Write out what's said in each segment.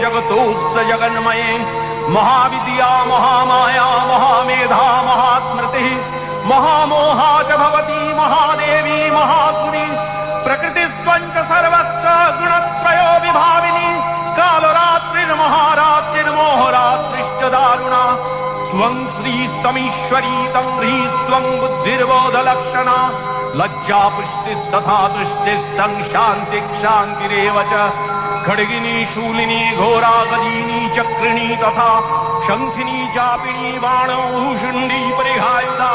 जगतोत्स जगन्मये महाविद्या महामाया महामेधा महास्मृति महामोहा च भवती महादेवी महासुरी प्रकृतिस्त्वञ्च सर्वस्य गुणत्रयो विभाविनी कालरात्रिर्महारात्रिर्मोहरात्रिश्च दारुणा त्वं श्रीस्तमीश्वरी तं ह्रीस्त्वं बुद्धिर्बोधलक्षणा लज्जा पुष्टिस्तथा दृष्टिस्तं शान्तिक्षान्तिरेव च खड्गिनी शूलिनी घोरा गजीनी चक्रिणी तथा शंखिनी चापिणी बाणभूषुण्डी परिहायुधा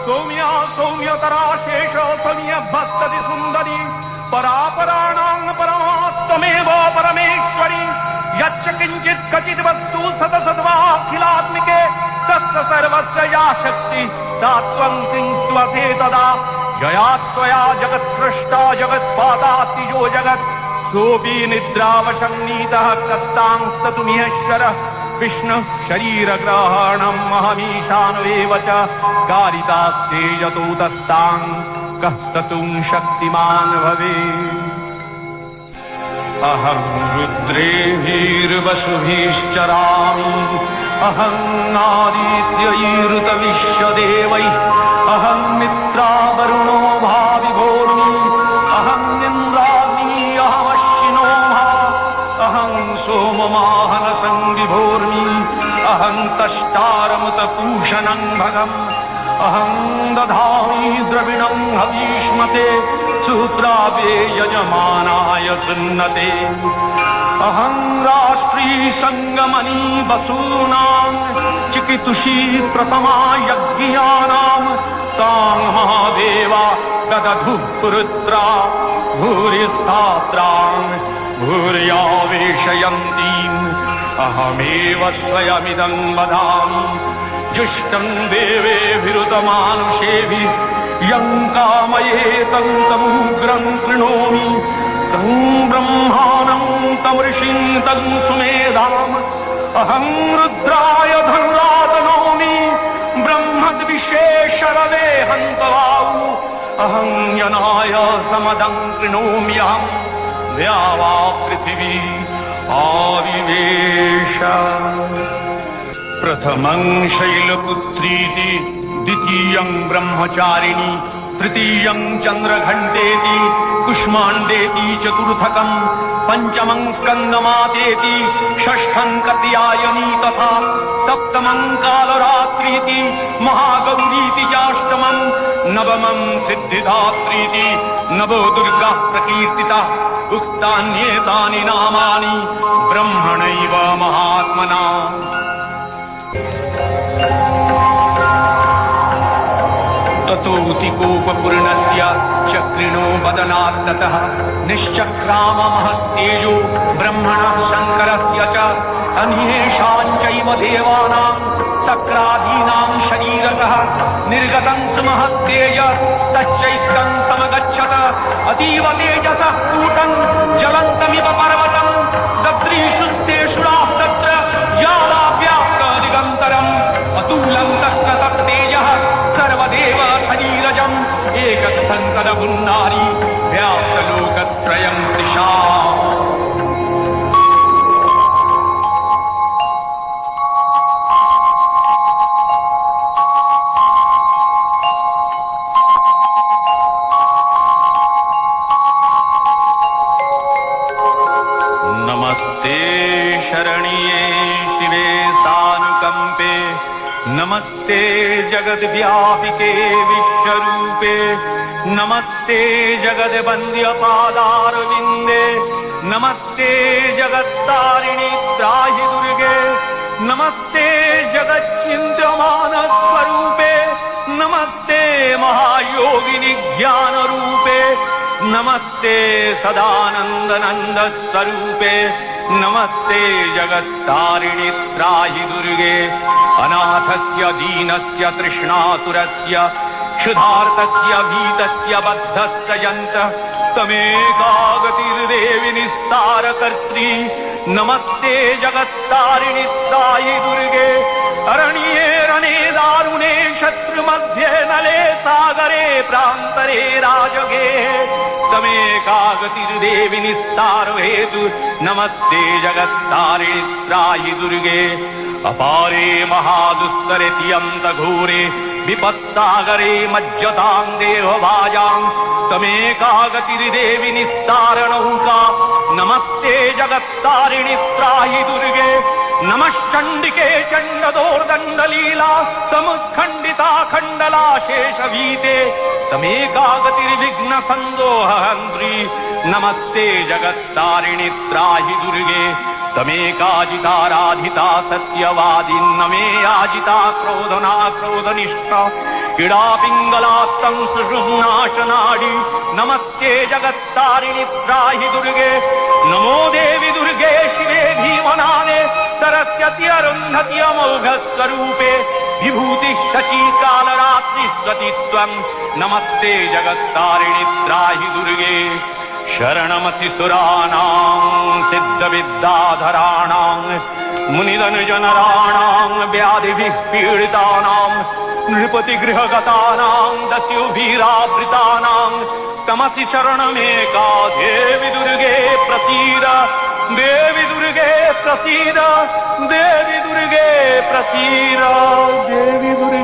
सौम्या सौम्यतरा शेष सौम्यभस्तति सुन्दरी परापराणां परमात्मेव परमेश्वरी यच्च किञ्चित् क्वचित् वस्तु सतसद्वाखिलात्मिके तस्य सर्वस्य या शक्ति सा त्वं किंस्त्वसे तदा जया त्वया जगत्सृष्टा जगत्पादातिजो जगत् सोऽपि निद्रावशं नीतः कस्तांस्ततुमिहेश्वरः विष्णु शरीरग्रहणम् अहमीशानुरेव च कारितास्ते यतो तस्तां कः ततुं शक्तिमान् भवेत् अहं रुद्रेभिर्वसुभिश्चरामि अहं आदित्यैरुतविश्वदेवैः अहं मित्रावरुणो भाविभोर्मि अहं इन्द्राग्नी अहमश्विनो भा अहं सोममाहनसं विभोर्मि अहं तष्टारमुतपूषणं भगम् अहं दधामि द्रविणं हवीष्मते सुप्राप्ये यजमानाय सुन्नते अहं राष्ट्री संगमनी वसूनां चिकितुषी प्रथमा यज्ञानां तां महादेवा ददधुः पुरुत्रा भूरिस्थात्रां भूर्यावेशयन्तीम् अहमेव स्वयमिदं वदामि जुष्टं देवेभिरुतमानुषेभिः यं कामयेतं तमुग्रं कृणोमि तं ब्रह्माणं तं ऋषिं तं सुमेधाम् अहं रुद्राय धर्रातनोमि ब्रह्मद्विशेषरवे हन्तवाउ अहं यनाय समदं कृणोम्यहं द्यावा पृथिवी आविवेश प्रथमं शैलपुत्रीति द्वितीयं ब्रह्मचारिणी तृतीयं चन्द्रघण्टेति कुष्माण्डेति चतुर्थकं पंचमं स्कन्दमातेति षष्ठं कत्यायनी तथा सप्तमं कालरात्रीति महागौरीति चाष्टमं नवमं सिद्धिदात्रीति नवो दुर्गाः प्रकीर्तिताः उक्तान्येतानि नामानि ब्रह्मणैव महात्मना ततोऽतिकोपपूर्णस्य चक्रिणो वदनात्ततः निश्चक्राम महत्तेजो ब्रह्मणः शङ्करस्य च अन्येषां चैव देवानां सक्रादीनां शरीरतः निर्गतं सुमहत्तेज तच्चैत्यं समगच्छत अतीव तेजसः कूटं ज्वलन्तमिव पर्वतं दद्रीषुस्तेषुराः तत्र ज्वालाव्याप्तदिगन्तरम् अतुलं तत्र तत्तेजः सर्वदेव शरीरजम् एकस्थं तदपुन्नारी व्याप्तलोकत्रयं दिशा नमस्ते शरण्ये शिवे सानुकंपे नमस्ते जगद्व्यापिके विश्वरूपे नमस्ते जगद्वन्द्यपादारविन्दे नमस्ते जगत्तारिणि त्राहि दुर्गे नमस्ते जगच्चिन्त्यमानस्वरूपे नमस्ते महायोगिनि ज्ञानरूपे नमस्ते सदानंदनंद स्वरूपे नमस्ते जगत्तारिणि त्राहि दुर्गे अनाथस्य दीनस्य तृष्णातुरस्य क्षुधार्तस्य भीतस्य बद्धस्य यन्तः तमेकागतिर्देवि निस्तारकर्त्री नमस्ते जगत्तारिणि त्राहि दुर्गे अरण्ये रणे दारुणे शत्रु निर्मध्ये नले सागरे प्रान्तरे राजगे तमेकागतिर्देवि निस्तारो हेतु नमस्ते जगत्तारिणि त्राहि दुर्गे अपारे महादुस्तरे तियन्तघोरे विपत्सागरे मज्जतां देहभाजां तमेकागतिर्देवि निस्तारणौका नमस्ते जगत्तारिणि त्राहि दुर्गे नमश्चण्डिके चण्डदोर्दण्डलीला समुत्खण्डिता खण्डला शेषवीते तमेकागतिर्विघ्न सन्दोहहन्त्री नमस्ते जगत्तारिणि त्राहि दुर्गे तमेकाजिताराधिता सत्यवादी नमे याजिता क्रोधना क्रोधनिष्ठा क्रीडा पिङ्गलात्तं सुषुम्नाशनाडी नमस्ते जगत्तारिणि त्राहि दुर्गे नमो देवि दुर्गे शिवे भीमनादे सरस्वती अरुन्धति अमोघस्वरूपे विभूति शची कालरात्रि स्वतित्वं नमस्ते जगत्तारिणि त्राहि दुर्गे शरणमसि सुराणां सिद्धविद्याधराणां मुनिधनजनराणां व्याधिभिः पीडितानां नृपतिगृहगतानां दस्युभिरावृतानां तमसि शरणमेका देवि दुर्गे प्रसीद देवि दुर्गे प्रसीद देवि दुर्गे प्रसीद देवि दुर्गे